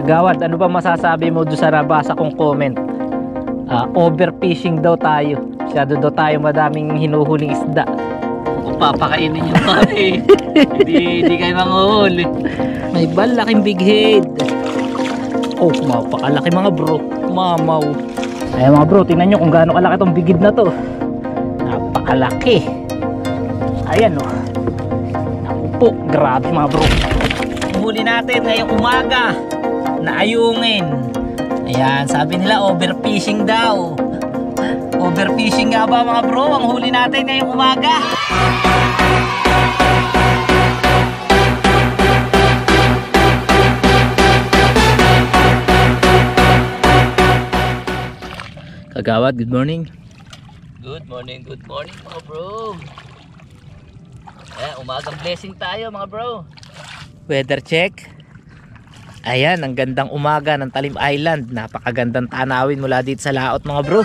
Gawad, ano ba masasabi mo doon sa nabasa kong comment? Overfishing daw tayo. Masyado daw tayo madaming hinuhuling isda. Kung papakainin yung pare, hindi kayo manguhuli. May balaking big head. Oh, mapakalaki mga bro. Mamaw. Ayan mga bro, tingnan nyo kung gaano kalaki itong big head na to. Napakalaki. Ayan o. Naku po, grabe mga bro. Huli natin ngayong umaga na ayungin. Ayan, sabi nila overfishing daw. Overfishing nga ba mga bro ang huli natin ngayong umaga? Kagawad, good morning. Good morning mga bro. Ayan, umagang blessing tayo mga bro. Weather check. Ayan, ang gandang umaga ng Talim Island. Napakagandang tanawin mula dito sa laot mga bro.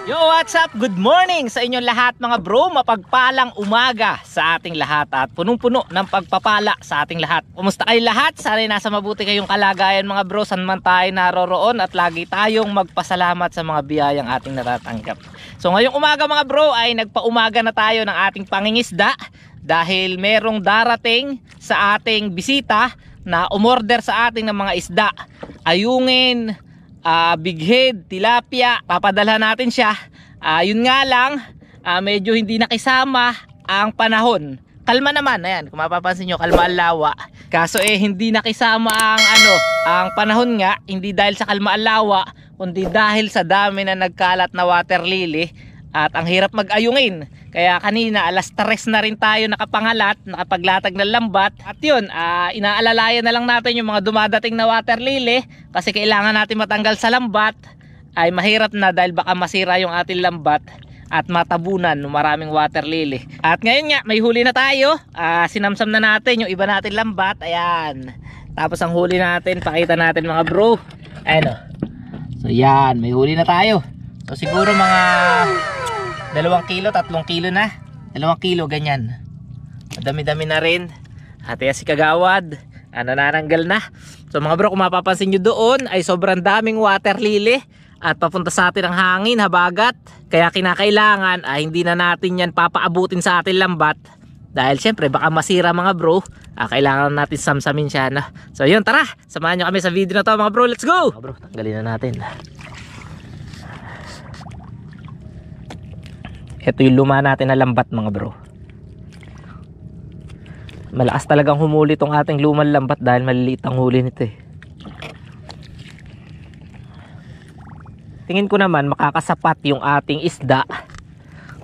Yo, what's up? Good morning sa inyong lahat mga bro. Mapagpalang umaga sa ating lahat at punong-puno ng pagpapala sa ating lahat. Kumusta kayo lahat? Sana nasa mabuti kayong kalagayan mga bro, saan man tayo naroroon, at lagi tayong magpasalamat sa mga biyayang ating natatanggap. So ngayong umaga mga bro ay nagpaumaga na tayo ng ating pangingisda dahil merong darating sa ating bisita na umorder sa ating ng mga isda. Ayungin, big head, tilapia, papadala natin siya. Yun nga lang, medyo hindi nakisama ang panahon. Kalma naman, ayan, kung mapapansin nyo, kalma ang lawa. Kaso hindi nakisama ang panahon nga, hindi dahil sa kalma ang lawa, kundi dahil sa dami na nagkalat na water lily at ang hirap mag-ayungin. Kaya kanina alas 3 na rin tayo nakapangalat, nakapaglatag ng lambat. At yun, inaalalayan na lang natin yung mga dumadating na water lily kasi kailangan natin matanggal sa lambat. Ay mahirap na dahil baka masira yung ating lambat at matabunan ng maraming water lily. At ngayon nga, may huli na tayo. Sinamsam na natin yung iba natin lambat. Ayan. Tapos ang huli natin, pakita natin mga bro. Ayan o. So yan, may huli na tayo. So siguro mga 2 kilo, 3 kilo na. 2 kilo, ganyan. Madami-dami na rin. At si Kagawad, nanananggal na. So mga bro, kung mapapansin nyo doon, ay sobrang daming water lily. At papunta sa atin ang hangin, habagat. Kaya kinakailangan, hindi na natin yan papaabutin sa ating lambat. Dahil syempre, baka masira mga bro. Kailangan natin samsamin siya. No? So yun, tara. Samahan nyo kami sa video na to mga bro. Let's go! Mga bro, tanggalin na natin. Ito yung luma natin na lambat mga bro. Malakas talagang humuli tong ating lumang lambat dahil maliliit ang huli nito eh. Tingin ko naman makakasapat yung ating isda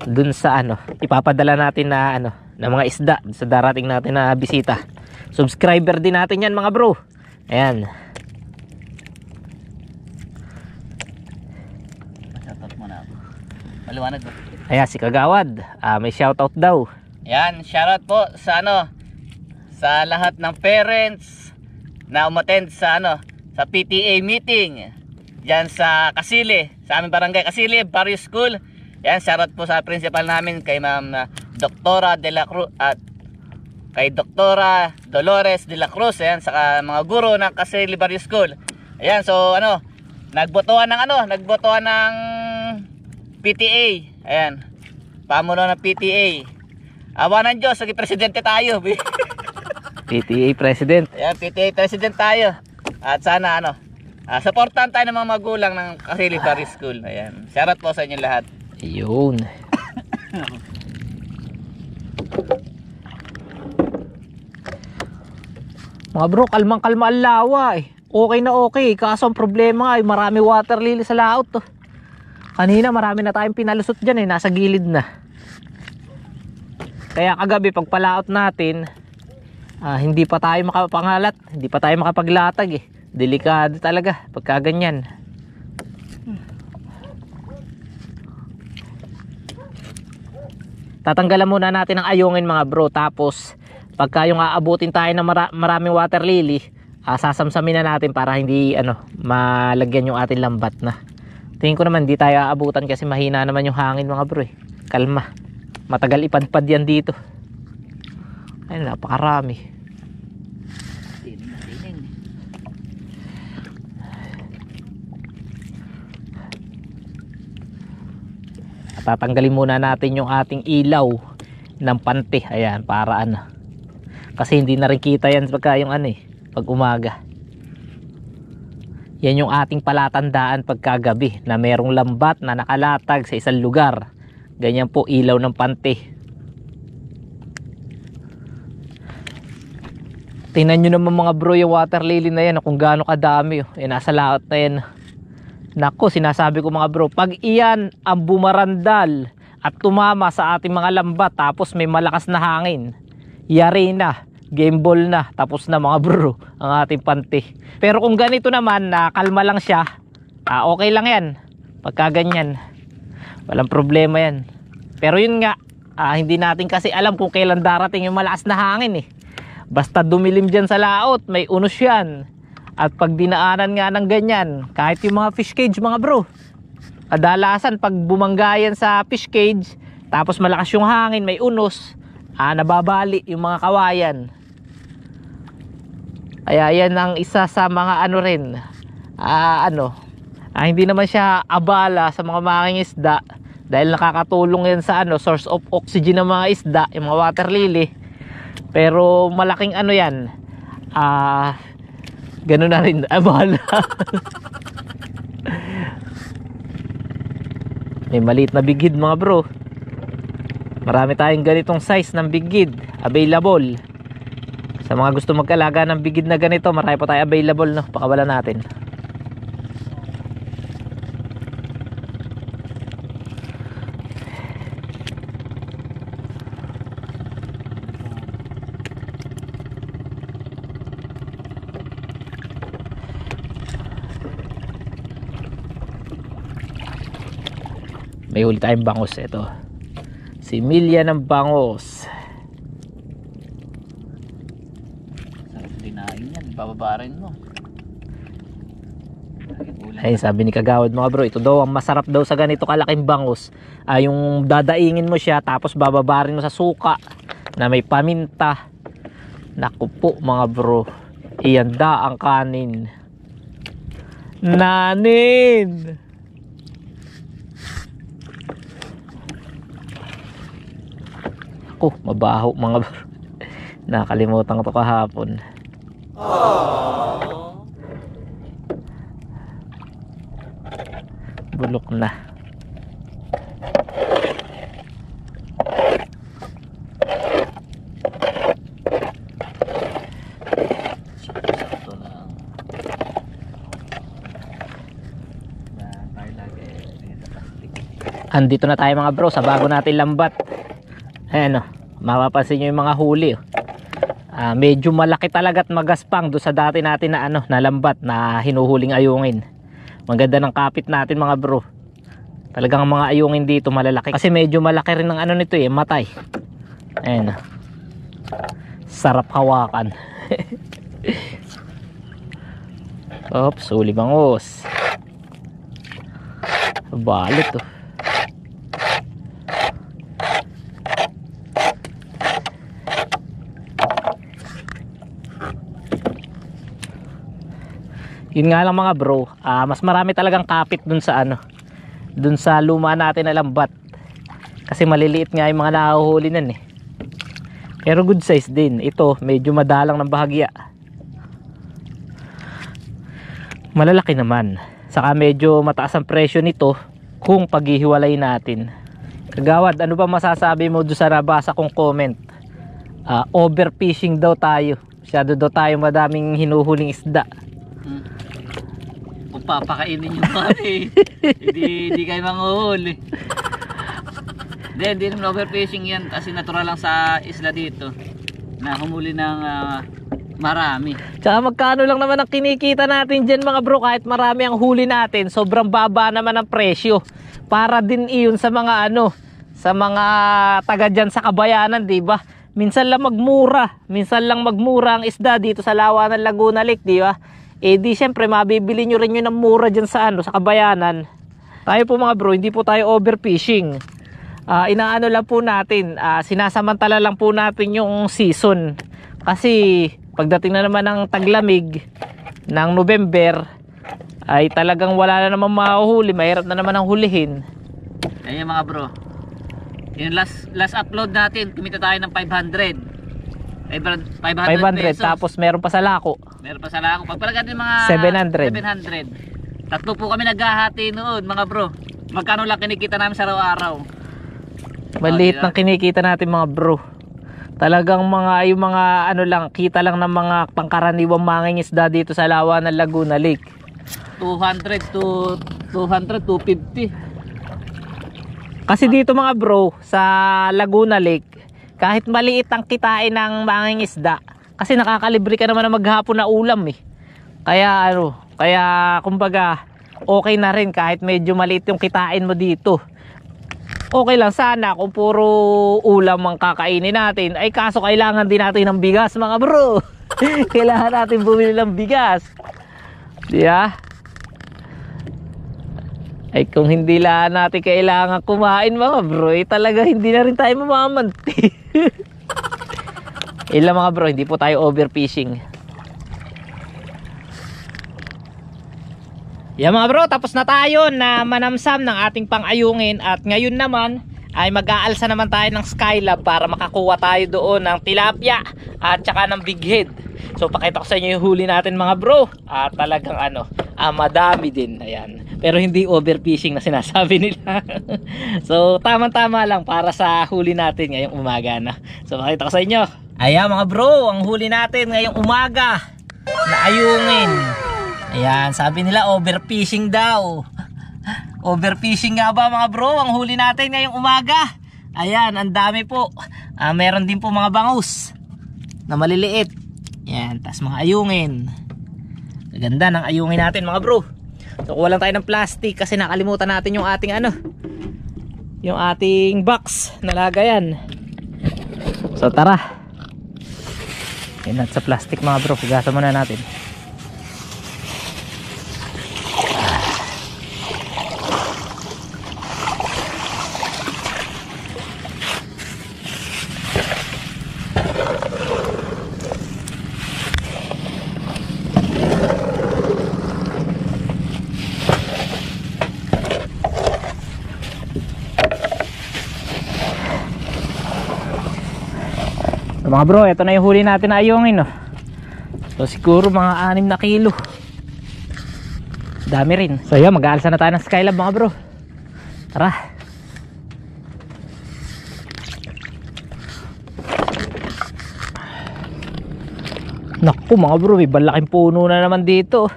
dun sa ipapadala natin na na mga isda sa darating natin na bisita. Subscriber din natin yan mga bro. Ayan. Shoutout mo na ako. Maliwanag ba? Ayan si Kagawad, may shoutout daw. Ayan, shoutout po sa sa lahat ng parents na umattend sa sa PTA meeting diyan sa Kasili, sa aming barangay Kasili, Barrio School. Ayan, shoutout po sa principal namin kay Ma'am Doktora De La Cruz at kay Doktora Dolores De La Cruz. Ayan, saka mga guro ng Kasili Barrio School. Ayan, so nagbotohan ng PTA. Ayan, pamuno ng PTA. Awa ng Diyos, naging presidente tayo. PTA president. Ayan, PTA president tayo. At sana supportan tayo ng mga magulang ng Kasili Barrio School. Ayan, shoutout po sa inyo lahat. Ayun. Mga bro, kalmang-kalma ang lawa eh. Okay na okay, kaso ang problema ay marami water lily sa laot to. Kanina marami na tayong pinalusot dyan eh, nasa gilid na. Kaya kagabi pag palaot natin, hindi pa tayo makapangalat, hindi pa tayo makapaglatag eh. Delikado talaga pagka ganyan. Tatanggalan muna natin ang ayungin mga bro, tapos pagka yung aabutin tayo ng maraming water lily, sasamsamin na natin para hindi malagyan yung ating lambat na. Tingin ko naman di tayo aabutan kasi mahina naman yung hangin mga bro eh. Kalma. Matagal ipadpad yan dito. Ayun, napakarami. Tatanggalin muna natin yung ating ilaw ng pante. Ayan, para ano. Kasi hindi na rin kita yan pagka yung ano pag umaga. Yan yung ating palatandaan pagkagabi na merong lambat na nakalatag sa isang lugar. Ganyan po ilaw ng pante. Tingnan nyo naman mga bro yung water lily na yan kung gaano kadami. Nasa laot na yan. Nako, sinasabi ko mga bro, pag iyan ang bumarandal at tumama sa ating mga lambat tapos may malakas na hangin, yari na, game ball na, tapos na mga bro ang ating pante. Pero kung ganito naman na kalma lang siya, okay lang yan. Pagka ganyan, walang problema yan. Pero yun nga, hindi natin kasi alam kung kailan darating yung malakas na hangin Basta dumilim dyan sa laot, may unos yan. At pag dinaanan nga ng ganyan, kahit yung mga fish cage mga bro, kadalasan pag bumanggayan sa fish cage, tapos malakas yung hangin, may unos, nababali yung mga kawayan. Kaya yan ang isa sa mga ano rin, hindi naman siya abala sa mga mangingisda dahil nakakatulong yan sa source of oxygen ng mga isda, yung mga water lily. Pero malaking ano yan, gano'n na rin, abala. May maliit na bigid mga bro. Marami tayong ganitong size ng bigid available. Sa mga gusto magkalaga ng bigid na ganito, marami pa tayo available, no? Pakawala natin. May huli tayong bangos. Ito si Milya ng bangos. Sarap dinain yan, bababarin mo. Ay, sabi ni Kagawad mga bro, ito daw ang masarap daw sa ganito kalaking bangos, yung dadaingin mo siya tapos bababarin mo sa suka na may paminta. Naku po mga bro, iyanda ang kanin. Nanin! Ako, mabaho mga bro. Nakalimutan ko to kahapon. Bulok na. Andito na tayo mga bro sa bago natin lambat. Ayan mapapansin nyo yung mga huli. Medyo malaki talaga at magaspang doon sa dati natin na na lambat na hinuhuling ayungin. Maganda ng kapit natin mga bro. Talagang mga ayungin dito malalaki. Kasi medyo malaki rin ng nito matay. Ayan sarap hawakan. Oops, huli bangos. Balit Yun nga lang mga bro, mas marami talagang kapit dun sa dun sa luma natin na lambat. Kasi maliliit nga yung mga nahuhuli nun Pero good size din. Ito medyo madalang ng bahagya. Malalaki naman. Saka medyo mataas ang presyo nito kung paghihiwalay natin. Kagawad, ano ba masasabi mo doon sa nabasa kong comment? Overfishing daw tayo. Masyado daw tayo madaming hinuhuling isda. Kung papakainin nyo kami, hindi kayo manghuhuli. Hindi naman overfishing yan kasi natural lang sa isla dito na humuli ng marami. Tsaka magkano lang naman ang kinikita natin dyan mga bro, kahit marami ang huli natin, sobrang baba naman ang presyo. Para din iyon sa mga sa mga taga dyan sa Kabayanan, diba? Minsan lang magmura ang isda dito sa Lawa ng Laguna Lake, diba? Di syempre mabibili nyo rin yun ng mura dyan sa sa Kabayanan. Tayo po mga bro, hindi po tayo overfishing. Inaano lang po natin, sinasamantala lang po natin yung season. Kasi pagdating na naman ng taglamig ng November, ay talagang wala na naman mahuhuli, mahirap na naman ang hulihin. Ayan mga bro. Yung last upload natin, kumita tayo ng 500 500 pesos. tapos meron pa sa lako. Meron pa sa lako. Pagpalagan din mga 700. Tatlo po kami naghahati noon mga bro. Magkano lang kinikita namin sa araw-araw? Maliit ng kinikita natin mga bro. Talagang yung mga ano lang, kita lang ng mga pangkaraniwang mangingisda dito sa lawa ng Laguna Lake. 200 to 250. Kasi dito mga bro, sa Laguna Lake, kahit maliit ang kitain ng mangingisda, kasi nakakalibre ka naman na maghapon na ulam eh. Kaya kumbaga okay na rin kahit medyo maliit yung kitain mo dito. Okay lang sana kung puro ulam ang kakainin natin. Ay kaso kailangan din natin ng bigas mga bro. Kailangan natin bumili ng bigas. Diba? Ay kung hindi lang natin kailangan kumain mga bro, talaga hindi na rin tayo mamamanti. Ilang mga bro, hindi po tayo overfishing. Yan mga bro, tapos na tayo na manamsam ng ating pang-ayungin. At ngayon naman ay mag-aalsa naman tayo ng Skylab para makakuha tayo doon ng tilapia at saka ng big head. So pakita ko sa inyo yung huli natin mga bro. At talagang madami din. Ayan. Pero hindi overfishing na sinasabi nila. So tama-tama lang para sa huli natin ngayong umaga na. So pakita ko sa inyo. Ayan mga bro, ang huli natin ngayong umaga na ayungin. Ayan, sabi nila overfishing daw. Overfishing nga ba mga bro ang huli natin ngayong umaga? Ayan, ang dami po. Meron din po mga bangus na maliliit. Ayan, tas mga ayungin. Ganda ng ayungin natin mga bro. So kuha lang tayo ng plastic kasi nakalimutan natin yung ating yung ating box na lagayan. So tara. Ayan, sa plastic mga bro, hugasan muna natin. Mga bro, ito na yung huli natin na ayungin, no? So siguro mga 6 na kilo. Dami rin. So yun, mag-aalsa na tayo ng Skylab mga bro. Tara. Naku mga bro, may balaking puno na naman dito.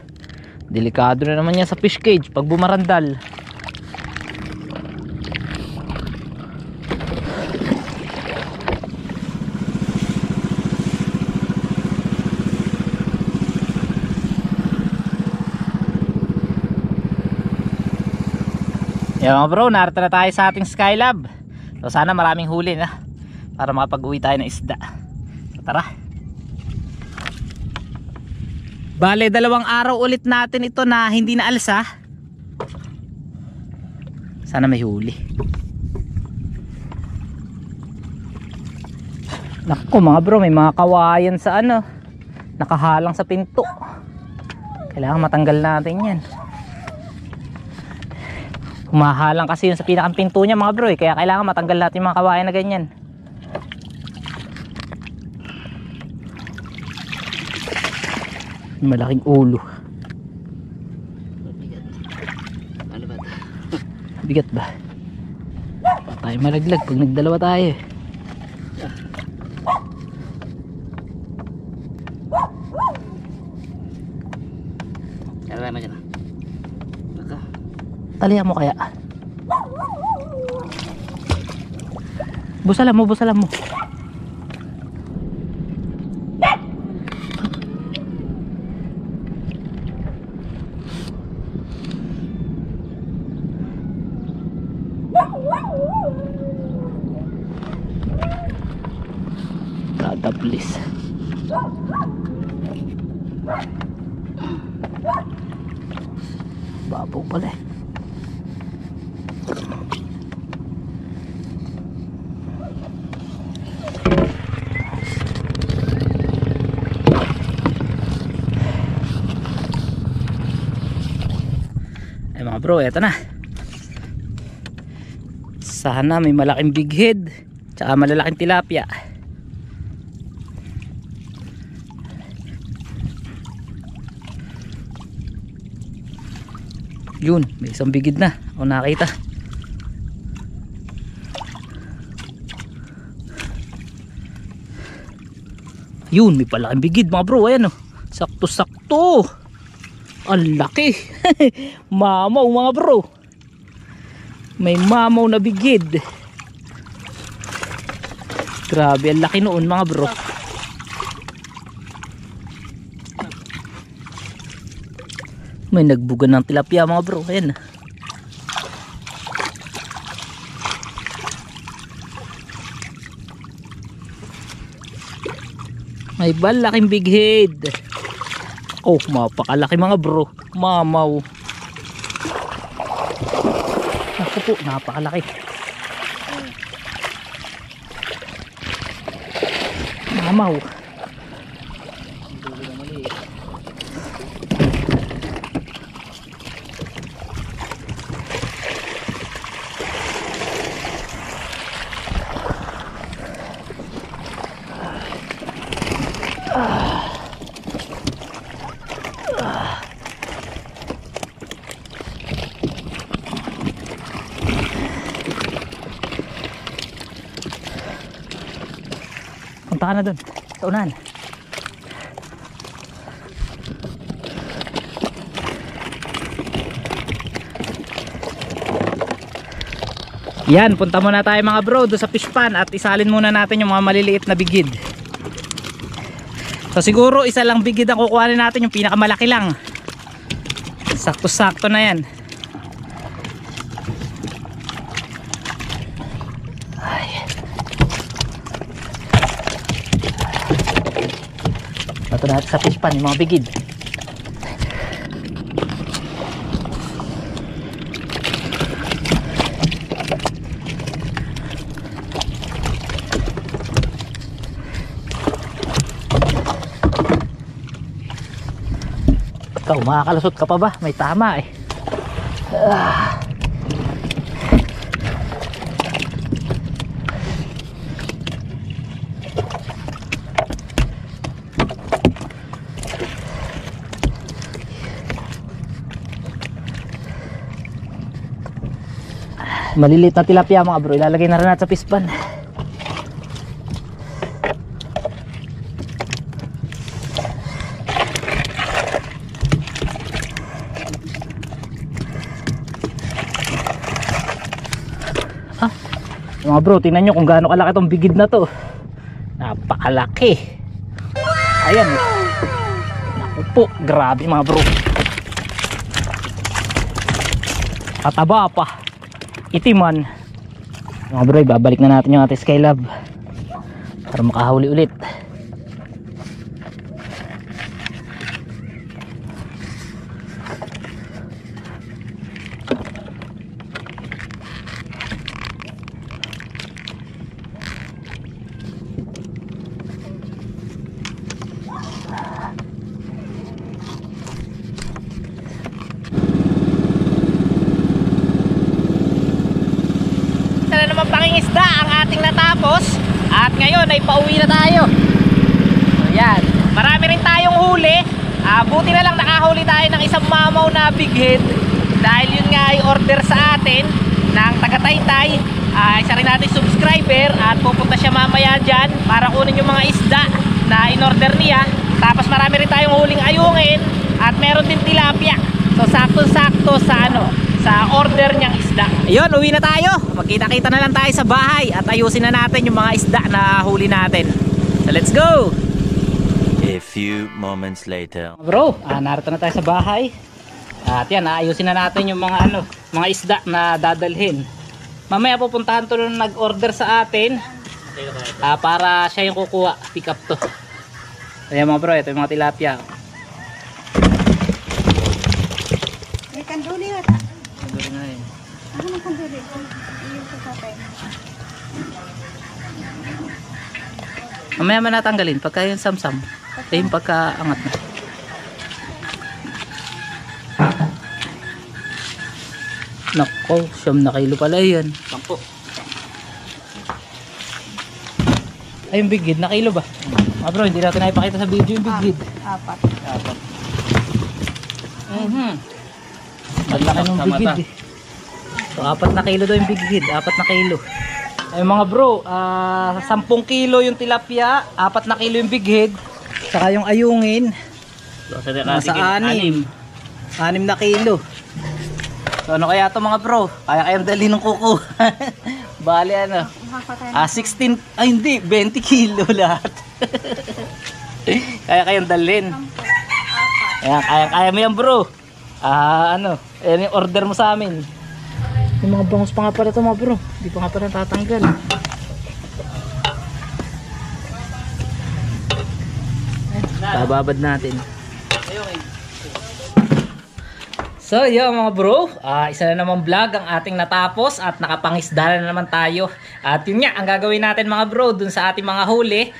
Delikado na naman yan sa fish cage pag bumarandal. Yan mga bro, narito na tayo sa ating Skylab. So sana maraming huli na para makapag-uwi tayo ng isda. So tara. Bale, 2 araw ulit natin ito na hindi na alsa. Sana may huli. Naku mga bro, may mga kawayan sa nakahalang sa pinto. Kailangan matanggal natin yan. Humahalang kasi yun sa pinakang pinto niya mga bro, kaya kailangan matanggal natin yung mga kawayan na ganyan. Malaking ulo. Ano ba? Bigat ba? Tayo malaglag pag nagdalawa tayo. Kaya na dyan. Talihan mo kaya. Busalan mo, busalan mo. Dadablis. Babaw pala eh. Mga bro, eto na. Sana may malaking big head tsaka malalaking tilapia. Yun, may isang bigid na o nakita. Yun, may palaking bigid mga bro. Ayan o, sakto sakto. Ang laki. Mamaw mga bro. May mamaw na bigid. Grabe, ang laki noon mga bro. May nagbugan ng tilapia mga bro. Ayan. May balaking big head. Oh, mapakalaki mga bro. Mamaw. Ako po, napakalaki. Mamaw. Punta ka na dun sa unahan. Yan, punta muna tayo mga bro doon sa fish pan at isalin muna natin yung mga maliliit na bigid. So siguro isa lang bigid ang kukuhanin natin, yung pinakamalaki lang. Sakto-sakto na yan. Ito natin sa fish pan yung mga bigid. Ikaw, makakalusot ka pa ba? May tama eh. Maliliit na tilapia mga bro, ilalagay na rin natin sa fish pan. Mga bro, tingnan nyo kung gaano kalaki itong bigid na to. Napakalaki. Ayan. Naku po, grabe mga bro. Kataba pa. Itiman. Mga bro, babalik na natin yung ating Skylab para makahuli ulit. Na naman pangingisda ang ating natapos at ngayon ay pauwi na tayo. So yan, marami rin tayong huli. Buti na lang nakahuli tayo ng isang mamaw na big head dahil yun nga ay order sa atin ng taga Taytay. Isa rin natin subscriber at pupunta siya mamaya dyan para kunin yung mga isda na in-order niya. Tapos marami rin tayong huling ayungin at meron din tilapia. So sakto-sakto sa sa order niyang isda. Ayun, uwi na tayo. Magkita-kita na lang tayo sa bahay at ayusin na natin yung mga isda na huli natin. So let's go! A few moments later. Bro, narito na tayo sa bahay. At yan, ayusin na natin yung mga mga isda na dadalhin. Mamaya pupuntahan to nung nag-order sa atin. Para siya yung kukuha, pick up to. Ayan mga bro, ito yung mga tilapia. May kanduli at ano ng kanduli? Yung sasapay. Mamaya man natanggalin pagka yung samsam. Yung pagkaangat na. Nako, 9 na kilo pala yan. 10. Ay, yung big head, na kilo ba? Bro, hindi natin naipakita sa video yung big head. 4. Malaki ng big head eh. So, 4 na kilo daw yung big head. 4 na kilo. Ay mga bro, 10 kilo yung tilapia, 4 na kilo yung big head, saka yung ayungin, nasa 6 na kilo. So ano kaya ito mga bro? Kaya kayang dali ng kuko. Bali ano? 16, ay hindi, 20 kilo lahat. Kaya kayang dalhin. Kaya mo yan bro. Ano, yan yung order mo sa amin. Yung mga bangus pa nga pala ito mga bro. Hindi pa nga pala tatanggal. Bababad natin. So yun mga bro, isa na naman vlog ang ating natapos at nakapangisda na naman tayo. At yun nga, ang gagawin natin mga bro, dun sa ating mga huli,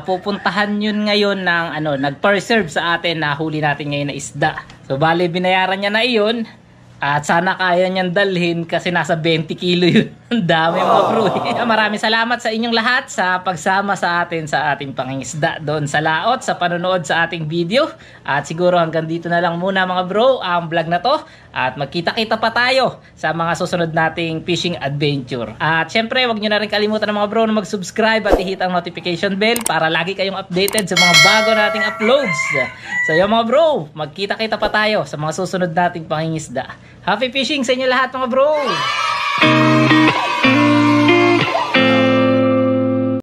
pupuntahan yun ngayon ng nag-preserve sa atin na huli natin ngayon na isda. So bali binayaran niya na iyon. At sana kaya niyang dalhin kasi nasa 20 kilo yun. Ang dami mga bro. Maraming salamat sa inyong lahat sa pagsama sa atin sa ating pangingisda doon sa laot, sa panonood sa ating video. At siguro hanggang dito na lang muna mga bro ang vlog na to. At magkita-kita pa tayo sa mga susunod nating fishing adventure. At syempre wag nyo na rin kalimutan ng mga bro na mag-subscribe at i-hit ang notification bell para lagi kayong updated sa mga bago nating uploads. So yun mga bro, magkita-kita pa tayo sa mga susunod nating pangingisda. Happy fishing sa inyo lahat mga bro!